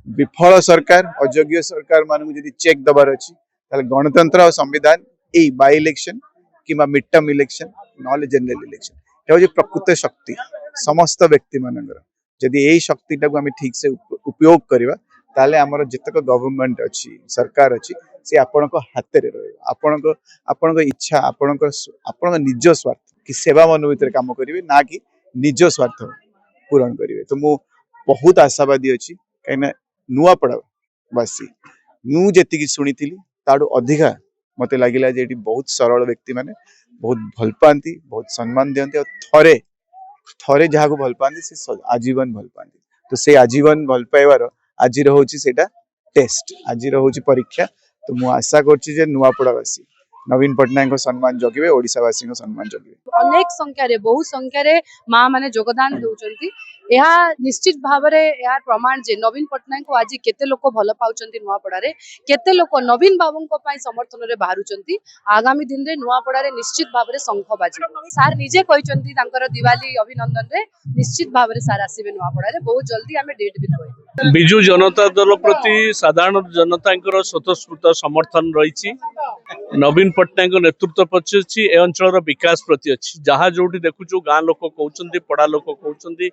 विफल सरकार अयोग्य सरकार मानक जदि चेक दबार अच्छी गणतंत्र और संविधान यही बाय इलेक्शन कि मिड टर्म इलेक्शन ना जनरल इलेक्शन ये प्रकृत शक्ति समस्त व्यक्ति मानकर जदि यही शक्ति टाक आम ठीक से उपयोग करवा ताले आमर जितक गवर्नमेंट अच्छी सरकार अच्छी से आपण हाथ में आपण इच्छा आपण निज स्वार्थ कि सेवा मन भर काम करेंगे ना कि निज स्वार्थ पूरण करेंगे। तो मु बहुत आशावादी अच्छी कहीं नुआपड़ावासी मुझे शुणी ताड़ू अधिका मत लगिला जे बहुत सरल व्यक्ति माने बहुत भल पाती बहुत सम्मान दिखती और थरे जहाँ भल पाती से आजीवन भल पाती। तो से आजीवन भल पाइबार आज रोचे टेस्ट आज रोचे परीक्षा। तो मु आशा कर नुआपड़ावासी नवीन पट्टनायक सम्मान जगिबे ओडिशावासी सम्मान जगिबे। अनेक संख्यारे बहु संख्यारे माँ माने योगदान दउचंती यह निश्चित भाव में यार प्रमाण जे नवीन पट्टनायक को आज केते लोक भल पाउचंती नुआपड़ा रे केते लोक नवीन बाबू को पाई समर्थन रे बाहरुचंती आगामी दिन रे नुआपड़ा रे निश्चित भाव में शंख बाजी सार निजे कहचंती तांकर दिवाली अभिनंदन रे निश्चित भाव में सार आसीबे नुआपड़ा रे बहुत जल्दी आमे डेट भी कहबे। बिजु जनता दल प्रति साधारण जनता स्वतःस्फूर्त समर्थन रही नवीन पट्टनायक नेतृत्व प्रति अच्छी ए अंचल विकास प्रति अच्छी जहाँ जो देखु गाँ लोक कहते पड़ा लोक कहते